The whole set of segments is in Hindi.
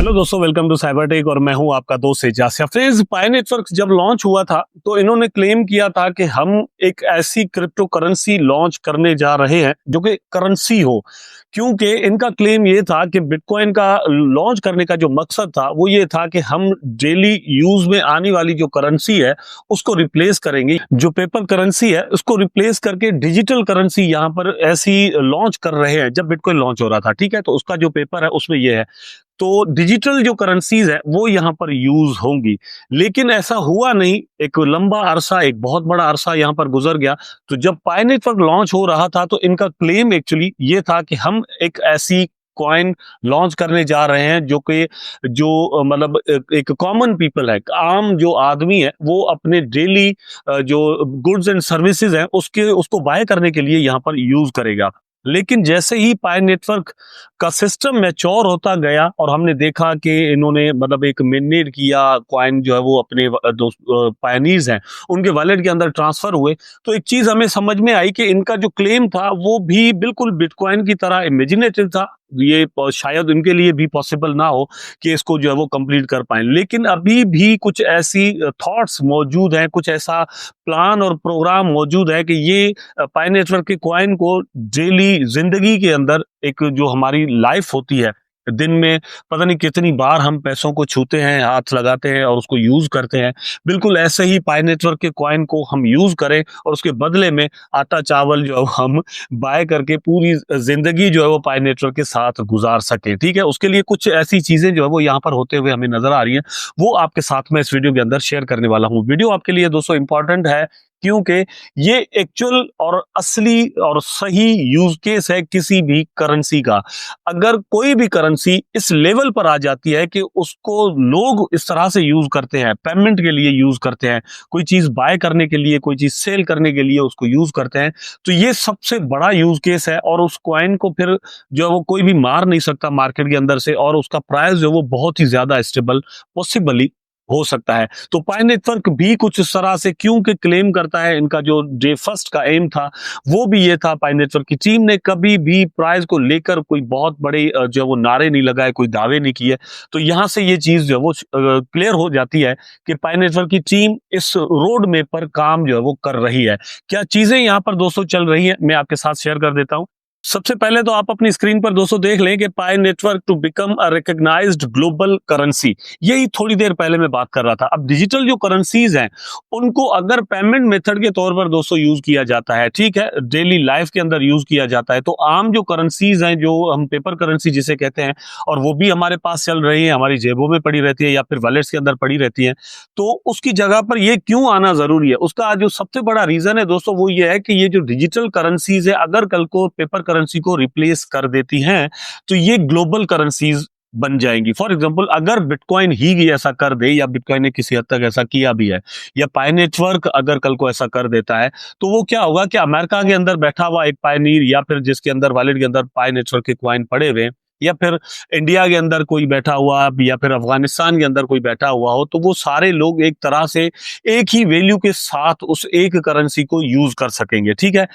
हेलो दोस्तों, वेलकम टू साइबर टेक और मैं हूं आपका दोस्त एजाज। फ्रेंड्स, पाई नेटवर्क जब लॉन्च हुआ था तो इन्होंने क्लेम किया था कि हम एक ऐसी क्रिप्टो करेंसी लॉन्च करने जा रहे हैं जो कि करेंसी हो, क्योंकि इनका क्लेम ये था कि बिटकॉइन का लॉन्च करने का जो मकसद था वो ये था कि हम डेली यूज में आने वाली जो करेंसी है उसको रिप्लेस करेंगे। जो पेपर करेंसी है उसको रिप्लेस करके डिजिटल करेंसी यहाँ पर ऐसी लॉन्च कर रहे हैं। जब बिटकॉइन लॉन्च हो रहा था, ठीक है, तो उसका जो पेपर है उसमें ये है, तो डिजिटल जो करेंसीज है वो यहां पर यूज होंगी। लेकिन ऐसा हुआ नहीं। एक लंबा अरसा, एक बहुत बड़ा अरसा यहां पर गुजर गया। तो जब पाई नेटवर्क लॉन्च हो रहा था तो इनका क्लेम एक्चुअली ये था कि हम एक ऐसी कॉइन लॉन्च करने जा रहे हैं जो कि मतलब एक कॉमन पीपल है, आम जो आदमी है, वो अपने डेली जो गुड्स एंड सर्विसेज हैं उसको बाय करने के लिए यहां पर यूज करेगा। लेकिन जैसे ही पाई नेटवर्क का सिस्टम मैच्योर होता गया और हमने देखा कि इन्होंने मतलब एक मिनेट किया कॉइन जो है वो अपने दो पायनीज हैं उनके वॉलेट के अंदर ट्रांसफर हुए, तो एक चीज हमें समझ में आई कि इनका जो क्लेम था वो भी बिल्कुल बिटकॉइन की तरह इमेजिनेटिव था। ये शायद उनके लिए भी पॉसिबल ना हो कि इसको जो है वो कंप्लीट कर पाए। लेकिन अभी भी कुछ ऐसी थॉट्स मौजूद हैं, कुछ ऐसा प्लान और प्रोग्राम मौजूद है कि ये पाई नेटवर्क के कॉइन को डेली जिंदगी के अंदर, एक जो हमारी लाइफ होती है, दिन में पता नहीं कितनी बार हम पैसों को छूते हैं, हाथ लगाते हैं और उसको यूज करते हैं, बिल्कुल ऐसे ही पाई नेटवर्क के कॉइन को हम यूज करें और उसके बदले में आटा चावल जो है हम बाय करके पूरी जिंदगी जो है वो पाई नेटवर्क के साथ गुजार सके। ठीक है, उसके लिए कुछ ऐसी चीजें जो है वो यहाँ पर होते हुए हमें नजर आ रही हैं, वो आपके साथ में इस वीडियो के अंदर शेयर करने वाला हूँ। वीडियो आपके लिए दोस्तों इंपॉर्टेंट है क्योंकि ये एक्चुअल और असली और सही यूज केस है किसी भी करेंसी का। अगर कोई भी करेंसी इस लेवल पर आ जाती है कि उसको लोग इस तरह से यूज करते हैं, पेमेंट के लिए यूज करते हैं, कोई चीज बाय करने के लिए, कोई चीज सेल करने के लिए उसको यूज करते हैं, तो ये सबसे बड़ा यूज केस है। और उस कॉइन को फिर जो है वो कोई भी मार नहीं सकता मार्केट के अंदर से, और उसका प्राइस जो है वो बहुत ही ज्यादा स्टेबल पॉसिबली हो सकता है। तो पाई नेटवर्क भी कुछ इस तरह से क्योंकि क्लेम करता है, इनका जो डे फर्स्ट का एम था वो भी ये था। पाई नेटवर्क की टीम ने कभी भी प्राइस को लेकर कोई बहुत बड़े जो है वो नारे नहीं लगाए, कोई दावे नहीं किए। तो यहां से ये चीज जो है वो क्लियर हो जाती है कि पाई नेटवर्क की टीम इस रोड मैप पर काम जो है वो कर रही है। क्या चीजें यहाँ पर दोस्तों चल रही है, मैं आपके साथ शेयर कर देता हूँ। सबसे पहले तो आप अपनी स्क्रीन पर दोस्तों देख लें कि Pi network to become a recognized global currency, यही थोड़ी देर पहले मैं बात कर रहा था। अब डिजिटल जो करेंसीज हैं उनको अगर पेमेंट मेथड के तौर पर दोस्तों यूज किया जाता है, ठीक है, डेली लाइफ के अंदर यूज किया जाता है, तो आम जो करेंसीज हैं, जो हम पेपर करेंसी जिसे कहते हैं, और वो भी हमारे पास चल रही है, हमारी जेबों में पड़ी रहती है या फिर वॉलेट्स के अंदर पड़ी रहती है, तो उसकी जगह पर ये क्यों आना जरूरी है? उसका जो सबसे बड़ा रीजन है दोस्तों वो ये है कि ये जो डिजिटल करेंसीज है अगर कल को पेपर करेंसी को रिप्लेस कर देती हैं तो ये ग्लोबल करेंसीज बन जाएंगी। फॉर एग्जांपल, अगर बिटकॉइन ही ऐसा कर दे, या बिटकॉइन ने किसी हद तक ऐसा किया भी है, या पाई नेटवर्क अगर कल को ऐसा कर देता है, तो वो क्या होगा कि अमेरिका के अंदर बैठा हुआ एक पायनीर, या फिर जिसके अंदर वॉलेट के अंदर पाई नेटवर्क के कॉइन पड़े हुए, या फिर इंडिया के अंदर कोई बैठा हुआ, या फिर अफगानिस्तान के अंदर कोई बैठा हुआ हो, तो वो सारे लोग एक तरह से एक ही वैल्यू के साथ उस एक करेंसी को यूज कर सकेंगे। ठीक है,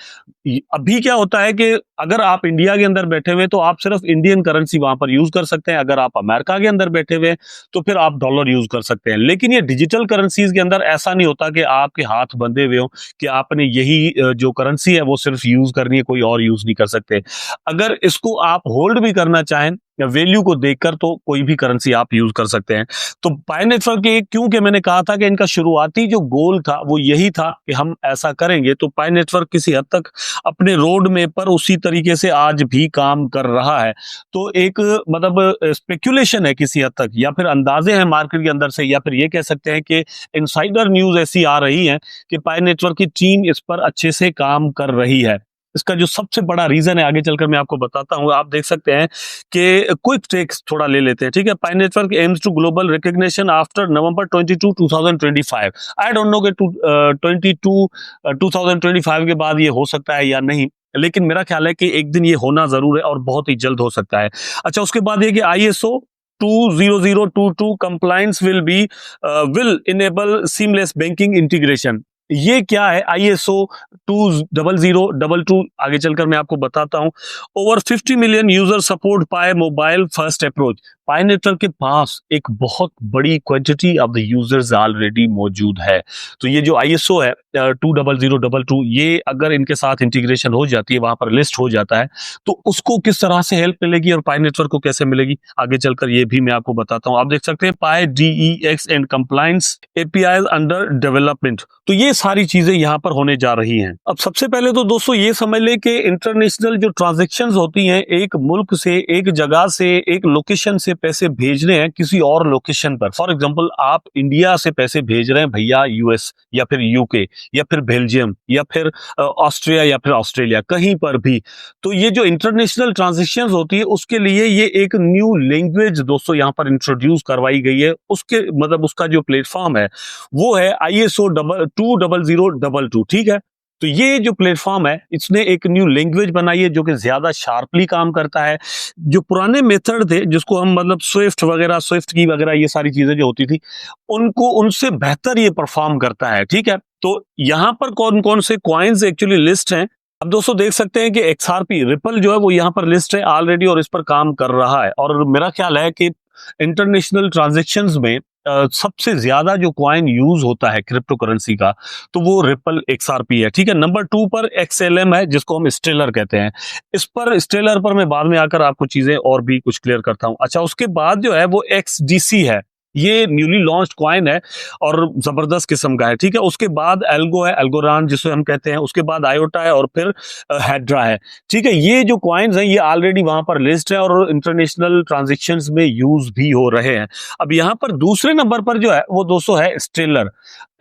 अभी क्या होता है कि अगर आप इंडिया के अंदर बैठे हुए तो आप सिर्फ इंडियन करेंसी वहां पर यूज कर सकते हैं, अगर आप अमेरिका के अंदर बैठे हुए तो फिर आप डॉलर यूज कर सकते हैं। लेकिन ये डिजिटल करेंसीज के अंदर ऐसा नहीं होता कि आपके हाथ बंधे हुए हो कि आपने यही जो करेंसी है वो सिर्फ यूज करनी है, कोई और यूज नहीं कर सकते। अगर इसको आप होल्ड भी करना चाहें या वैल्यू को देखकर, तो कोई भी करेंसी आप यूज कर सकते हैं। तो पाई नेटवर्क के, क्योंकि मैंने कहा था कि इनका शुरुआती जो गोल था वो यही था कि हम ऐसा करेंगे, तो पाई नेटवर्क किसी हद तक अपने रोड मैप पर उसी तरीके से आज भी काम कर रहा है। तो एक मतलब स्पेक्यूलेशन है किसी हद तक, या फिर अंदाजे हैं मार्केट के अंदर से, या फिर ये कह सकते हैं कि इनसाइडर न्यूज ऐसी आ रही है कि पाई नेटवर्क की टीम इस पर अच्छे से काम कर रही है। इसका जो सबसे बड़ा रीजन है आगे चलकर मैं आपको बताता हूं। आप देख सकते हैं कि क्विक टेक्स थोड़ा ले लेते हैं, ठीक है। Pi network aims to global recognition after November 22 2025। I don't know कि 2025 के बाद ये हो सकता है या नहीं, लेकिन मेरा ख्याल है कि एक दिन ये होना जरूर है और बहुत ही जल्द हो सकता है। अच्छा, उसके बाद ये कि ISO 20022 compliance will enable seamless banking integration। ये क्या है ISO 20022, आगे चलकर मैं आपको बताता हूं। ओवर 50 मिलियन यूजर सपोर्ट पाए मोबाइल फर्स्ट अप्रोच। पाई नेटवर्क के पास एक बहुत बड़ी quantity of the users already मौजूद है। तो ये जो ISO है 20022, ये अगर इनके साथ इंटीग्रेशन हो जाती है, वहां पर लिस्ट हो जाता है, तो उसको किस तरह से हेल्प मिलेगी और पाई नेटवर्क को कैसे मिलेगी, आगे चलकर ये भी मैं आपको बताता हूं। आप देख सकते हैं पाई DEX and compliance API under development. तो ये सारी चीजें यहाँ पर होने जा रही हैं। अब सबसे पहले तो दोस्तों ये समझ लें कि इंटरनेशनल जो ट्रांजैक्शंस होती हैं, एक मुल्क से, एक जगह से, एक लोकेशन से पैसे भेजने हैं किसी और लोकेशन पर। फॉर एग्जांपल आप इंडिया से पैसे भेज रहे हैं भैया US या फिर UK या फिर बेल्जियम या फिर ऑस्ट्रिया या फिर ऑस्ट्रेलिया, कहीं पर भी। तो ये जो इंटरनेशनल ट्रांजैक्शंस होती है उसके लिए ये एक न्यू लैंग्वेज दोस्तों यहाँ पर इंट्रोड्यूस करवाई गई है। उसके मतलब उसका जो प्लेटफॉर्म है वो है ISO 20022, ठीक है। तो ये जो प्लेटफॉर्म है इसने एक न्यू लैंग्वेज बनाई है जो कि ज्यादा शार्पली काम करता है। जो पुराने मेथड थे जिसको हम मतलब स्विफ्ट की वगैरह ये सारी चीजें जो होती थी, उनको उनसे बेहतर ये परफॉर्म करता है, ठीक है। तो यहाँ पर कौन कौन से कॉइन्स एक्चुअली लिस्ट हैं। अब दोस्तों देख सकते हैं कि XRP रिपल जो है वो यहाँ पर लिस्ट है ऑलरेडी और इस पर काम कर रहा है। और मेरा ख्याल है कि इंटरनेशनल ट्रांजैक्शंस में सबसे ज्यादा जो कॉइन यूज होता है क्रिप्टो करेंसी का, तो वो रिपल XRP है, ठीक है। नंबर 2 पर XLM है जिसको हम स्टेलर कहते हैं। इस पर स्टेलर पर मैं बाद में आकर आपको चीजें और भी कुछ क्लियर करता हूं। अच्छा, उसके बाद जो है वो XDC है, ये न्यूली लॉन्च्ड कॉइन है और जबरदस्त किस्म का है, ठीक है। उसके बाद एल्गो है, एल्गोरान जिसे हम कहते हैं। उसके बाद आयोटा है और फिर हेड्रा है, ठीक है। ये जो कॉइन्स हैं ये ऑलरेडी वहां पर लिस्ट है और इंटरनेशनल ट्रांजैक्शंस में यूज भी हो रहे हैं। अब यहाँ पर दूसरे नंबर पर जो है वो दोस्तों है स्टेलर।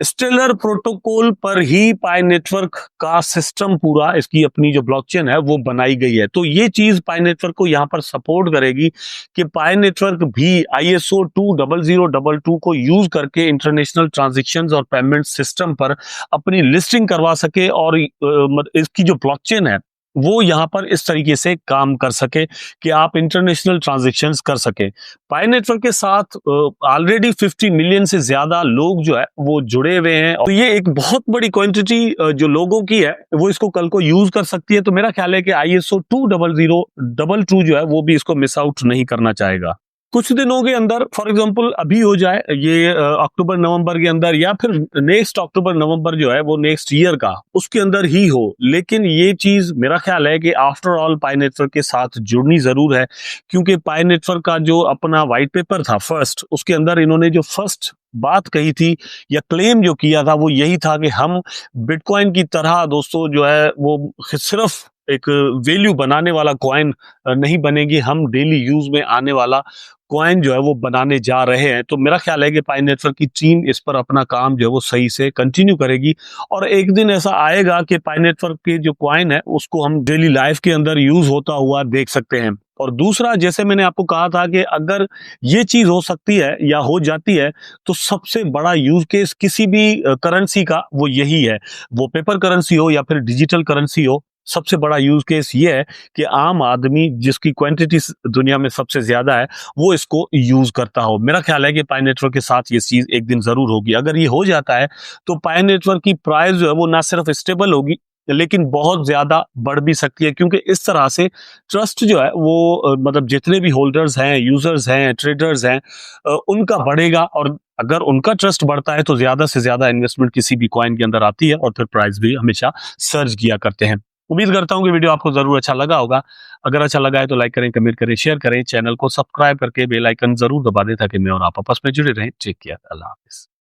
स्टेलर प्रोटोकॉल पर ही पाई नेटवर्क का सिस्टम पूरा, इसकी अपनी जो ब्लॉकचेन है वो बनाई गई है। तो ये चीज पाई नेटवर्क को यहाँ पर सपोर्ट करेगी कि पाई नेटवर्क भी ISO 20022 को यूज करके इंटरनेशनल ट्रांजैक्शंस और पेमेंट सिस्टम पर अपनी लिस्टिंग करवा सके और इसकी जो ब्लॉकचेन है वो यहाँ पर इस तरीके से काम कर सके कि आप इंटरनेशनल ट्रांजैक्शंस कर सके। पाई नेटवर्क के साथ ऑलरेडी 50 मिलियन से ज्यादा लोग जो है वो जुड़े हुए हैं और ये एक बहुत बड़ी क्वांटिटी जो लोगों की है वो इसको कल को यूज कर सकती है। तो मेरा ख्याल है कि ISO 20022 जो है वो भी इसको मिस आउट नहीं करना चाहेगा। कुछ दिनों के अंदर, फॉर एग्जांपल अभी हो जाए ये अक्टूबर नवंबर के अंदर, या फिर नेक्स्ट अक्टूबर नवंबर जो है वो नेक्स्ट ईयर का उसके अंदर ही हो, लेकिन ये चीज मेरा ख्याल है कि आफ्टर ऑल पाई नेटवर्क के साथ जुड़नी जरूर है। क्योंकि पाई नेटवर्क का जो अपना व्हाइट पेपर था फर्स्ट, उसके अंदर इन्होंने जो फर्स्ट बात कही थी या क्लेम जो किया था वो यही था कि हम बिटकॉइन की तरह दोस्तों जो है वो सिर्फ एक वैल्यू बनाने वाला कॉइन नहीं बनेगी, हम डेली यूज में आने वाला कॉइन जो है वो बनाने जा रहे हैं। तो मेरा ख्याल है कि पाई नेटवर्क की टीम इस पर अपना काम जो है वो सही से कंटिन्यू करेगी और एक दिन ऐसा आएगा कि पाई नेटवर्क के जो कॉइन है उसको हम डेली लाइफ के अंदर यूज होता हुआ देख सकते हैं। और दूसरा, जैसे मैंने आपको कहा था कि अगर ये चीज हो सकती है या हो जाती है तो सबसे बड़ा यूज केस किसी भी करेंसी का वो यही है, वो पेपर करेंसी हो या फिर डिजिटल करेंसी हो। सबसे बड़ा यूज केस ये है कि आम आदमी जिसकी क्वांटिटी दुनिया में सबसे ज्यादा है वो इसको यूज करता हो। मेरा ख्याल है कि पाई नेटवर्क के साथ ये चीज एक दिन जरूर होगी। अगर ये हो जाता है तो पाई नेटवर्क की प्राइस जो है वो ना सिर्फ स्टेबल होगी लेकिन बहुत ज्यादा बढ़ भी सकती है, क्योंकि इस तरह से ट्रस्ट जो है वो मतलब जितने भी होल्डर्स हैं, यूजर्स हैं, ट्रेडर्स हैं, उनका बढ़ेगा और अगर उनका ट्रस्ट बढ़ता है तो ज्यादा से ज्यादा इन्वेस्टमेंट किसी भी कॉइन के अंदर आती है और फिर प्राइस भी हमेशा सर्ज किया करते हैं। उम्मीद करता हूं कि वीडियो आपको जरूर अच्छा लगा होगा। अगर अच्छा लगा है तो लाइक करें, कमेंट करें, शेयर करें, चैनल को सब्सक्राइब करके बेल आइकन जरूर दबा दें ताकि मैं और आप आपस में जुड़े रहें। टेक केयर, अल्लाह हाफिज।